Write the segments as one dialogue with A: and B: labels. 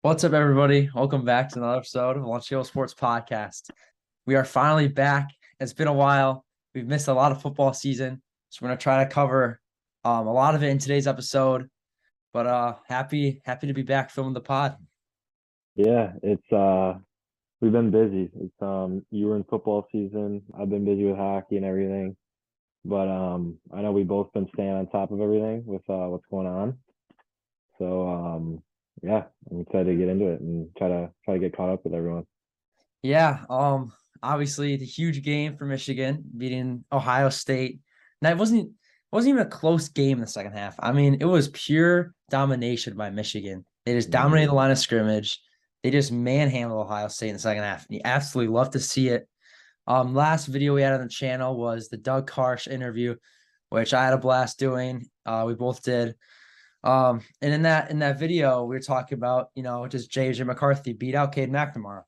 A: What's up, everybody? Welcome back to another episode of Lunchtablesports Podcast. We are finally back. It's been a while. We've missed a lot of football season, so we're gonna try to cover a lot of it in today's episode. But happy to be back filming the pod.
B: Yeah, it's we've been busy. It's you were in football season. I've been busy with hockey and everything. But I know we both been staying on top of everything with what's going on. So yeah, I'm excited to get into it and try to get caught up with everyone.
A: Yeah, obviously the huge game for Michigan beating Ohio State. Now it wasn't even a close game in the second half. I mean, it was pure domination by Michigan. They just
B: Mhm.
A: dominated the line of scrimmage. They just manhandled Ohio State in the second half. And you absolutely love to see it. Last video we had on the channel was the Doug Karsh interview, which I had a blast doing. We both did. And in that video, we were talking about, just JJ McCarthy beat out Cade McNamara.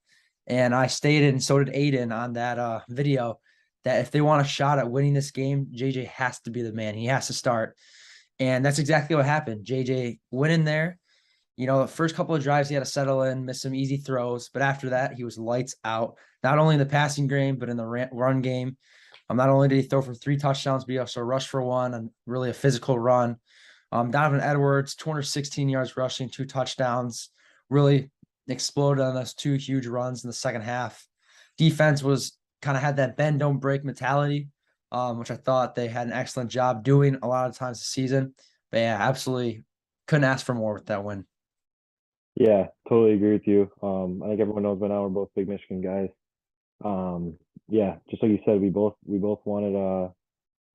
A: And I stated, and so did Adyn on that video, that if they want a shot at winning this game, JJ has to be the man. He has to start. And that's exactly what happened. JJ went in there. The first couple of drives he had to settle in, miss some easy throws, but after that he was lights out. Not only in the passing game, but in the run game. Not only did he throw for 3 touchdowns, but he also rushed for one and really a physical run. Donovan Edwards, 216 yards rushing, 2 touchdowns, really exploded on those two huge runs in the second half. Defense was kind of had that bend don't break mentality, which I thought they had an excellent job doing a lot of times this season. But yeah, absolutely couldn't ask for more with that win.
B: Yeah, totally agree with you. I think everyone knows by now we're both big Michigan guys. Yeah, just like you said, we both wanted or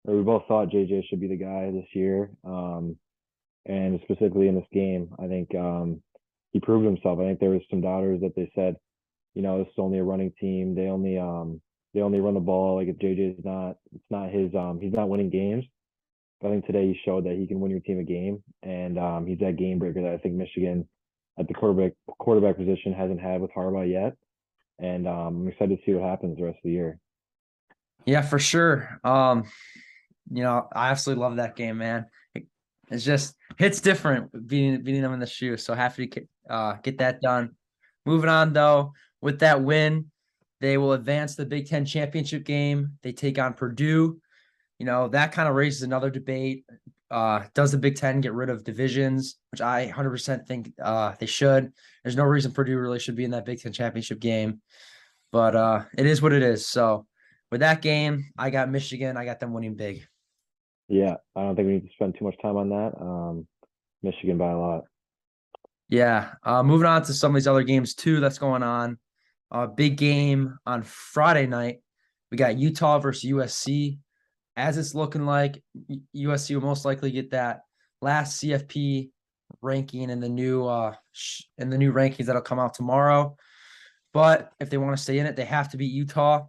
B: we both thought JJ should be the guy this year. And specifically in this game, I think he proved himself. I think there was some doubters that they said, this is only a running team. They only run the ball. Like if JJ's not, it's not his. He's not winning games. But I think today he showed that he can win your team a game, and he's that game breaker that I think Michigan at the quarterback position hasn't had with Harbaugh yet. And I'm excited to see what happens the rest of the year.
A: Yeah, for sure. I absolutely love that game, man. It's just hits different beating them in the shoe. So happy to get that done. Moving on though, with that win, they will advance to the Big Ten championship game. They take on Purdue. That kind of raises another debate. Does the Big Ten get rid of divisions? Which I 100% think they should. There's no reason Purdue really should be in that Big Ten championship game, but it is what it is. So with that game, I got Michigan. I got them winning big.
B: Yeah, I don't think we need to spend too much time on that. Michigan by a lot.
A: Yeah. Moving on to some of these other games too that's going on. Big game on Friday night. We got Utah versus USC. As it's looking like, USC will most likely get that last CFP ranking in the new rankings that'll come out tomorrow. But if they want to stay in it, they have to beat Utah.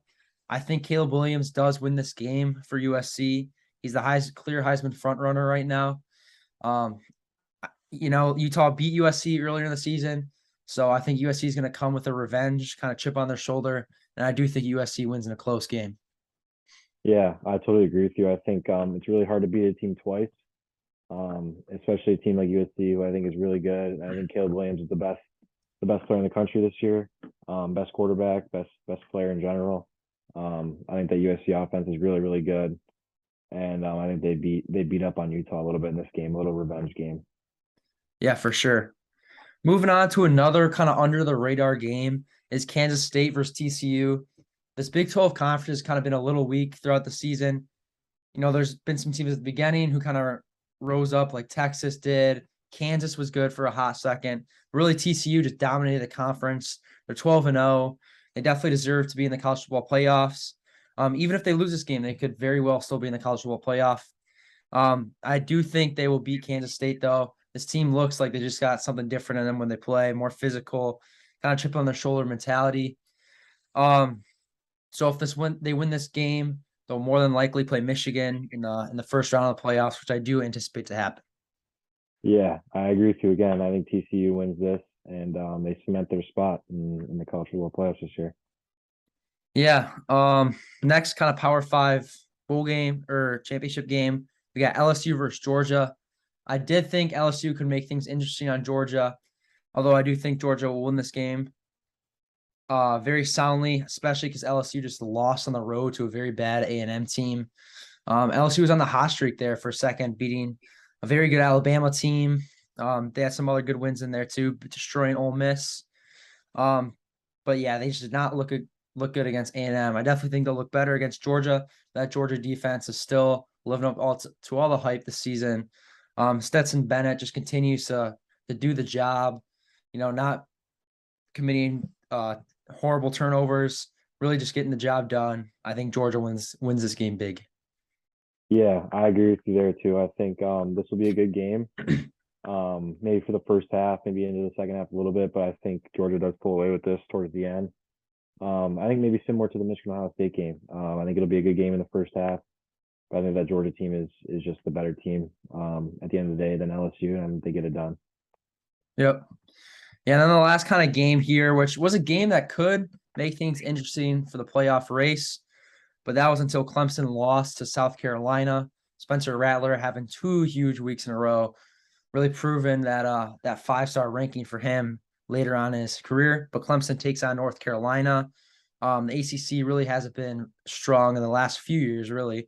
A: I think Caleb Williams does win this game for USC. He's the highest clear Heisman front runner right now. Um, Utah beat USC earlier in the season, so I think USC is going to come with a revenge, kind of chip on their shoulder, and I do think USC wins in a close game.
B: Yeah, I totally agree with you. I think it's really hard to beat a team twice, especially a team like USC, who I think is really good. I think Caleb Williams is the best player in the country this year, best quarterback, best player in general. I think that USC offense is really really good, and I think they beat up on Utah a little bit in this game, a little revenge game.
A: Yeah, for sure. Moving on to another kind of under the radar game is Kansas State versus TCU. This Big 12 conference has kind of been a little weak throughout the season. There's been some teams at the beginning who kind of rose up like Texas did. Kansas was good for a hot second. Really, TCU just dominated the conference. They're 12-0. They definitely deserve to be in the college football playoffs. Even if they lose this game, they could very well still be in the college football playoff. I do think they will beat Kansas State, though. This team looks like they just got something different in them when they play, more physical, kind of chip on their shoulder mentality. Um, so if they win this game, they'll more than likely play Michigan in the first round of the playoffs, which I do anticipate to happen.
B: Yeah, I agree with you again. I think TCU wins this, and they cement their spot in the college football playoffs this year.
A: Yeah. Next kind of Power Five bowl game or championship game, we got LSU versus Georgia. I did think LSU could make things interesting on Georgia. Although I do think Georgia will win this game very soundly, especially because LSU just lost on the road to a very bad A&M team. LSU was on the hot streak there for a second, beating a very good Alabama team. They had some other good wins in there too, destroying Ole Miss. Um, but yeah, they just did not look good against A&M. I definitely think they'll look better against Georgia. That Georgia defense is still living up to all the hype this season. Stetson Bennett just continues to do the job, not committing horrible turnovers, really just getting the job done. I think Georgia wins this game big.
B: Yeah, I agree with you there too. I think this will be a good game. Maybe for the first half, maybe into the second half a little bit, but I think Georgia does pull away with this towards the end. I think maybe similar to the Michigan Ohio State game. I think it'll be a good game in the first half. But I think that Georgia team is just the better team at the end of the day than LSU, and they get it done.
A: Yep. Yeah, and then the last kind of game here, which was a game that could make things interesting for the playoff race, but that was until Clemson lost to South Carolina. Spencer Rattler having 2 huge weeks in a row, really proven that 5-star ranking for him later on in his career. But Clemson takes on North Carolina. The ACC really hasn't been strong in the last few years, really.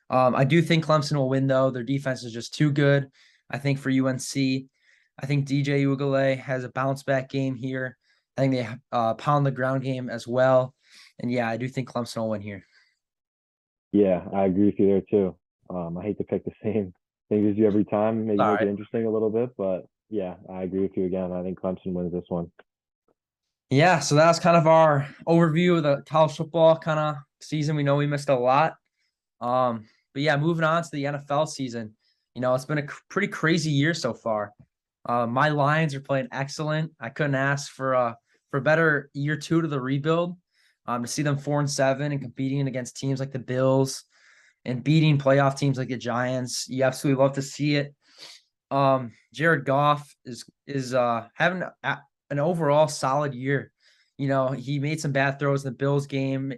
A: I do think Clemson will win, though. Their defense is just too good, I think, for UNC. I think DJ Uiagalelei has a bounce back game here. I think they pound the ground game as well. And yeah, I do think Clemson will win here.
B: Yeah, I agree with you there too. I hate to pick the same things as you every time, maybe
A: All
B: make it
A: right.
B: interesting a little bit, but yeah, I agree with you again. I think Clemson wins this one.
A: Yeah, so that's kind of our overview of the college football kind of season. We know we missed a lot. But yeah, moving on to the NFL season. It's been a pretty crazy year so far. My Lions are playing excellent. I couldn't ask for a better year two to the rebuild. To see them 4-7 and competing against teams like the Bills and beating playoff teams like the Giants, you absolutely love to see it. Jared Goff is having an overall solid year. He made some bad throws in the Bills game,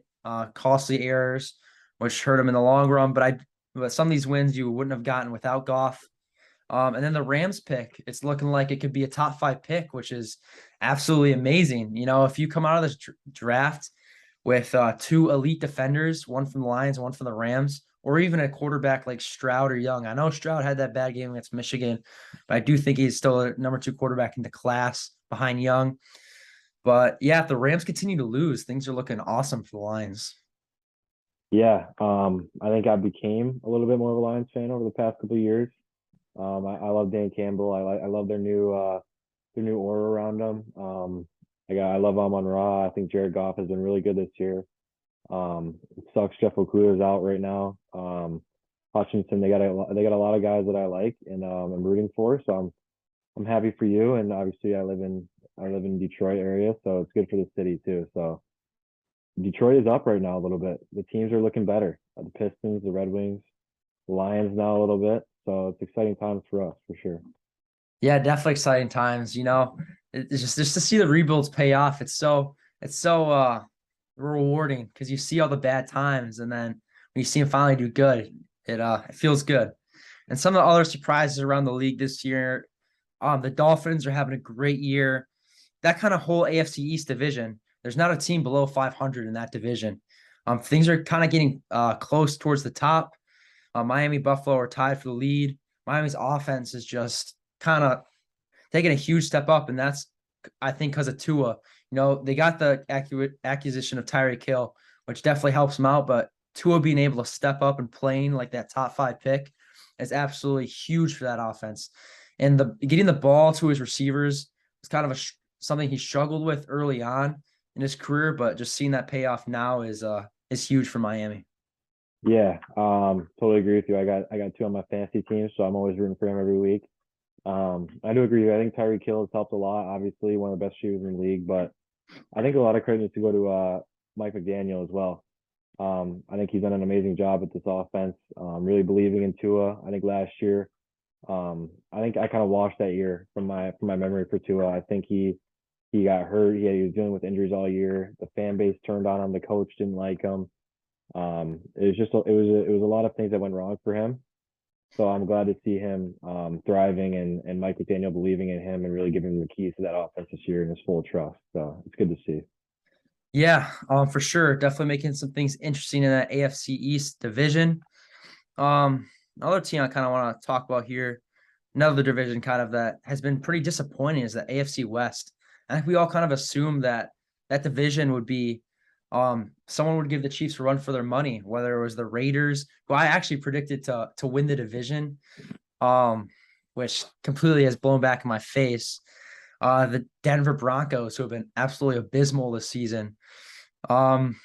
A: costly errors, which hurt him in the long run. But some of these wins you wouldn't have gotten without Goff. And then the Rams pick, it's looking like it could be a top 5 pick, which is absolutely amazing. If you come out of this draft with 2 elite defenders, one from the Lions, one from the Rams, or even a quarterback like Stroud or Young. I know Stroud had that bad game against Michigan, but I do think he's still a number 2 quarterback in the class behind Young. But yeah, if the Rams continue to lose, things are looking awesome for the Lions.
B: Yeah, I think I became a little bit more of a Lions fan over the past couple of years. I love Dan Campbell. I love their new aura around them. I love Amon Ra. I think Jared Goff has been really good this year. It sucks Jeff Okuda's out right now. Hutchinson, they got a lot of guys that I like and I'm rooting for. So I'm happy for you. And obviously I live in Detroit area, so it's good for the city too. So Detroit is up right now a little bit. The teams are looking better. The Pistons, the Red Wings, the Lions now a little bit. So it's exciting times for us for sure.
A: Yeah, definitely exciting times. It's just to see the rebuilds pay off. It's so rewarding because you see all the bad times and then when you see them finally do good, it feels good. And some of the other surprises around the league this year, the Dolphins are having a great year. That kind of whole AFC East division, there's not a team below 500 in that division. Things are kind of getting close towards the top. Miami, Buffalo are tied for the lead. Miami's offense is just kind of taking a huge step up, and that's I think because of Tua. They got the accurate acquisition of Tyreek Hill, which definitely helps them out. But Tua being able to step up and playing like that top 5 pick is absolutely huge for that offense. And the getting the ball to his receivers is kind of something he struggled with early on in his career, but just seeing that payoff now is huge for Miami.
B: Yeah, totally agree with you. I got two on my fantasy team, so I'm always rooting for him every week. I do agree. I think Tyreek Hill has helped a lot. Obviously, one of the best shooters in the league, but I think a lot of credit needs to go to Mike McDaniel as well. I think he's done an amazing job with this offense. Really believing in Tua. I think last year, I think I kind of washed that year from my memory for Tua. I think he got hurt. He was dealing with injuries all year. The fan base turned on him. The coach didn't like him. It was a lot of things that went wrong for him. So I'm glad to see him thriving and Mike McDaniel believing in him and really giving him the keys to that offense this year and his full trust. So it's good to see.
A: Yeah, for sure. Definitely making some things interesting in that AFC East division. Another team I kind of want to talk about here, another division kind of that has been pretty disappointing is the AFC West. I think we all kind of assumed that that division would be someone would give the Chiefs a run for their money, whether it was the Raiders, who I actually predicted to win the division, which completely has blown back in my face. The Denver Broncos, who have been absolutely abysmal this season. Um,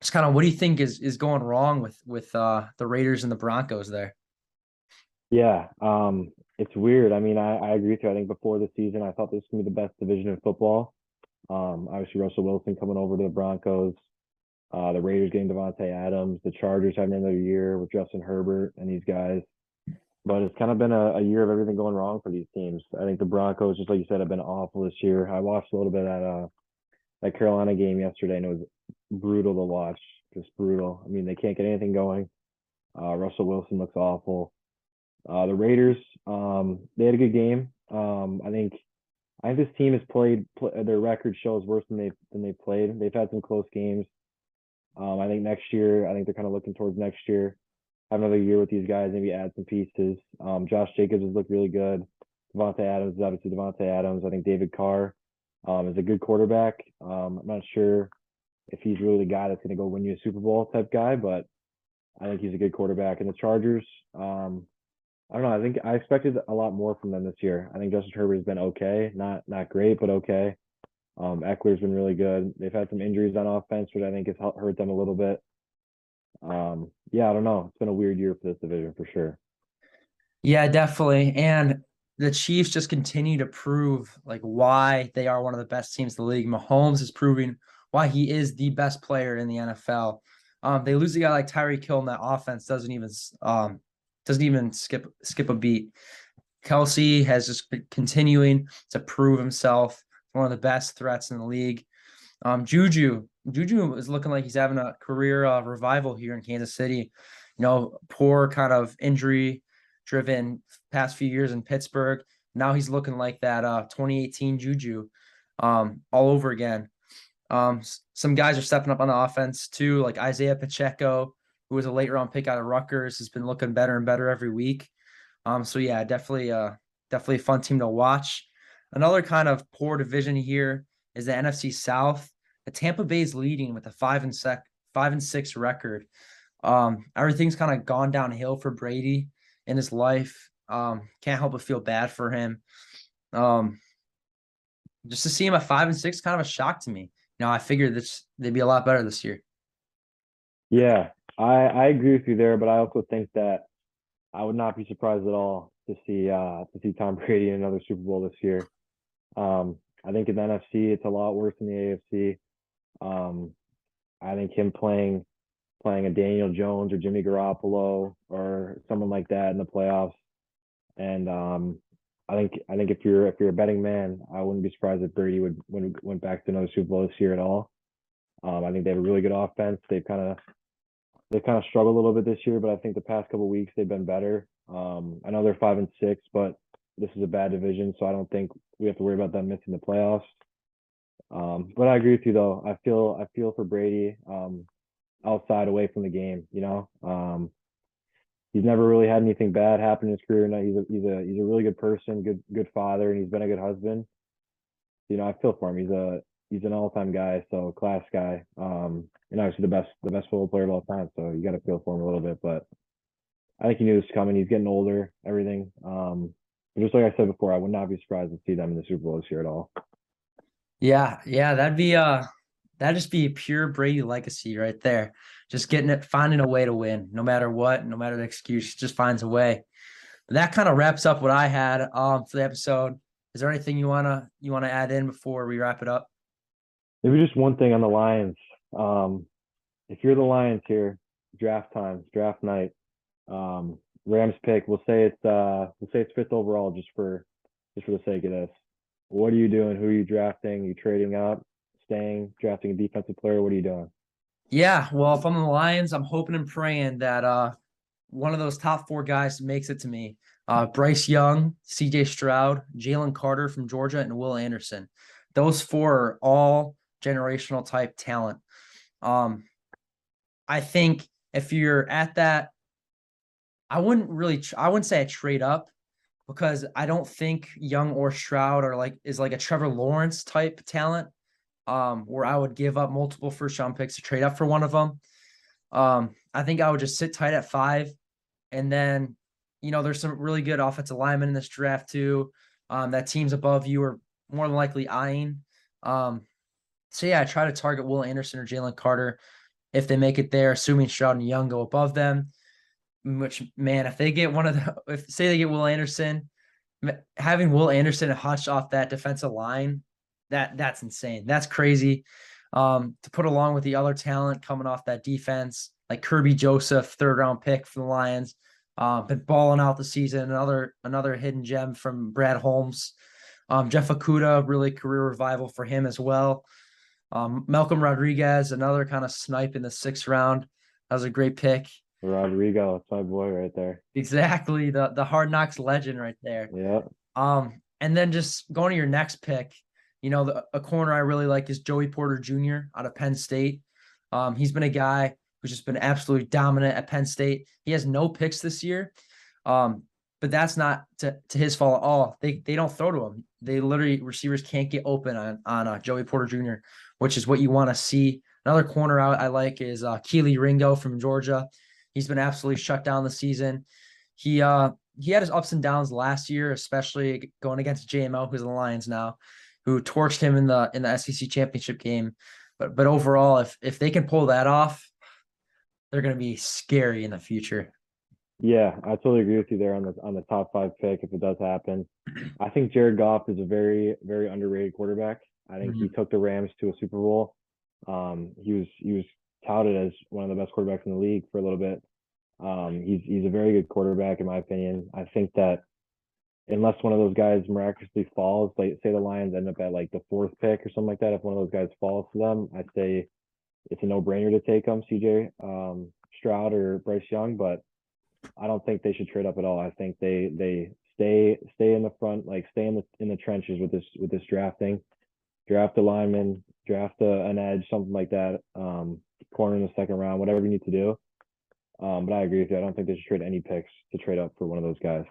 A: just kind of what do you think is going wrong with the Raiders and the Broncos there?
B: Yeah, it's weird. I mean, I agree with you. I think before the season, I thought this was gonna be the best division in football. Obviously Russell Wilson coming over to the Broncos, the Raiders getting Devontae Adams, the Chargers having another year with Justin Herbert and these guys. But it's kind of been a year of everything going wrong for these teams. I think the Broncos, just like you said, have been awful this year. I watched a little bit of that Carolina game yesterday, and it was brutal to watch. Just brutal. I mean, they can't get anything going. Russell Wilson looks awful. The Raiders, they had a good game. I think this team has their record shows worse than they played. They've had some close games. I think next year, I think they're kind of looking towards next year. Have another year with these guys, maybe add some pieces. Josh Jacobs has looked really good. Devontae Adams is obviously Devontae Adams. I think David Carr is a good quarterback. I'm not sure if he's really the guy that's going to go win you a Super Bowl type guy, but I think he's a good quarterback. And the Chargers, I don't know. I think I expected a lot more from them this year. I think Justin Herbert has been okay, not great, but okay. Eckler's been really good. They've had some injuries on offense, which I think has hurt them a little bit. Yeah, I don't know. It's been a weird year for this division for sure.
A: Yeah, definitely. And the Chiefs just continue to prove like why they are one of the best teams in the league. Mahomes is proving why he is the best player in the NFL. They lose a guy like Tyreek Hill, and that offense doesn't even skip a beat. Kelsey has just been continuing to prove himself one of the best threats in the league. Juju is looking like he's having a career revival here in Kansas City. Poor kind of injury driven past few years in Pittsburgh. Now he's looking like that 2018 Juju all over again. Some guys are stepping up on the offense too, like Isaiah Pacheco, who was a late round pick out of Rutgers, has been looking better and better every week. So yeah, definitely a fun team to watch. Another kind of poor division here is the NFC South. The Tampa Bay's leading with a 5-6 record. Everything's kind of gone downhill for Brady in his life. Can't help but feel bad for him. Just to see him at 5-6, kind of a shock to me. I figured they'd be a lot better this year.
B: Yeah, I agree with you there, but I also think that I would not be surprised at all to see Tom Brady in another Super Bowl this year. I think in the NFC it's a lot worse than the AFC. I think him playing a Daniel Jones or Jimmy Garoppolo or someone like that in the playoffs. And I think if you're a betting man, I wouldn't be surprised if Brady went back to another Super Bowl this year at all. I think they have a really good offense. They've kind of struggled a little bit this year, but I think the past couple of weeks they've been better. I know they're 5-6, but this is a bad division, so I don't think we have to worry about them missing the playoffs. But I agree with you though. I feel for Brady outside away from the game. He's never really had anything bad happen in his career. No, he's a really good person, good father, and he's been a good husband. I feel for him. He's an all-time guy, so class guy. And obviously the best football player of all time. So you got to feel for him a little bit, but I think he knew this was coming. He's getting older, everything. But just like I said before, I would not be surprised to see them in the Super Bowl this year at all.
A: Yeah, that'd just be a pure Brady legacy right there. Just finding a way to win, no matter what, no matter the excuse, just finds a way. But that kind of wraps up what I had for the episode. Is there anything you wanna add in before we wrap it up?
B: Maybe just one thing on the Lions. If you're the Lions here, draft night, Rams pick. We'll say it's fifth overall just for the sake of this. What are you doing? Who are you drafting? Are you trading up, staying, drafting a defensive player? What are you doing?
A: Yeah, well, if I'm the Lions, I'm hoping and praying that one of those top 4 guys makes it to me. Bryce Young, CJ Stroud, Jalen Carter from Georgia, and Will Anderson. Those 4 are all generational type talent. I think if you're at that, I wouldn't say I trade up, because I don't think Young or Stroud is like a Trevor Lawrence type talent, where I would give up multiple first round picks to trade up for one of them. I think I would just sit tight at 5. And then, there's some really good offensive linemen in this draft too, that teams above you are more than likely eyeing. So yeah, I try to target Will Anderson or Jalen Carter if they make it there, assuming Stroud and Young go above them. Which, man, if they get if say they get Will Anderson, having Will Anderson hutch off that defensive line, that's insane. That's crazy. To put along with the other talent coming off that defense, like Kirby Joseph, 3rd-round pick for the Lions, been balling out the season. Another hidden gem from Brad Holmes. Jeff Okudah, really career revival for him as well. Malcolm Rodriguez, another kind of snipe in the 6th round. That was a great pick.
B: Rodrigo, that's my boy right there.
A: Exactly, the Hard Knocks legend right there.
B: Yeah.
A: And then just going to your next pick, a corner I really like is Joey Porter Jr. out of Penn State. He's been a guy who's just been absolutely dominant at Penn State. He has no picks this year, but that's not to his fault at all. They don't throw to him. They literally, receivers can't get open on Joey Porter Jr., which is what you want to see. Another corner I like is Keely Ringo from Georgia. He's been absolutely shut down this season. He had his ups and downs last year, especially going against JMO, who's in the Lions now, who torched him in the SEC championship game. But overall, if they can pull that off, they're going to be scary in the future.
B: Yeah, I totally agree with you there on the top 5 pick if it does happen. I think Jared Goff is a very, very underrated quarterback. I think he took the Rams to a Super Bowl. He was touted as one of the best quarterbacks in the league for a little bit. He's a very good quarterback in my opinion. I think that unless one of those guys miraculously falls, like say the Lions end up at like the 4th pick or something like that, if one of those guys falls to them, I'd say it's a no-brainer to take them, CJ Stroud or Bryce Young, but I don't think they should trade up at all. I think they stay in the front, like stay in the trenches with this drafting. Draft a lineman, draft an edge, something like that. Corner in the 2nd round, whatever you need to do. But I agree with you. I don't think they should trade any picks to trade up for one of those guys.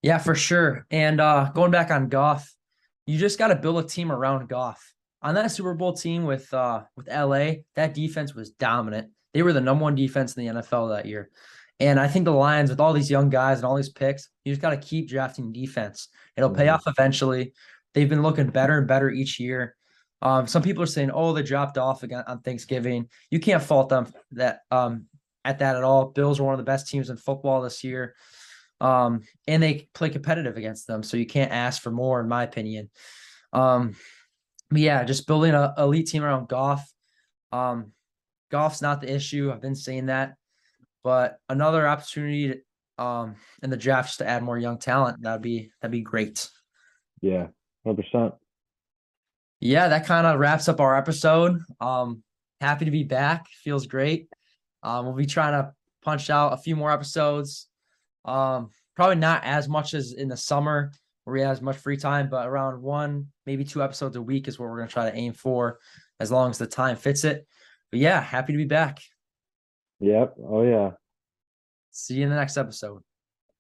A: Yeah, for sure. And going back on Goff, you just got to build a team around Goff. On that Super Bowl team with LA, that defense was dominant. They were the #1 defense in the NFL that year. And I think the Lions, with all these young guys and all these picks, you just got to keep drafting defense. It'll pay off eventually. They've been looking better and better each year. Some people are saying, "Oh, they dropped off again on Thanksgiving." You can't fault them that at that at all. Bills are one of the best teams in football this year, and they play competitive against them. So you can't ask for more, in my opinion. But yeah, just building an elite team around Goff. Goff's not the issue. I've been saying that, but another opportunity in the draft just to add more young talent, that'd be great.
B: Yeah, 100%.
A: Yeah, that kind of wraps up our episode. Happy to be back. Feels great. We'll be trying to punch out a few more episodes. Probably not as much as in the summer where we have as much free time, but around 1, maybe 2 episodes a week is what we're going to try to aim for, as long as the time fits it. But yeah, happy to be back.
B: Yep. Oh yeah.
A: See you in the next episode.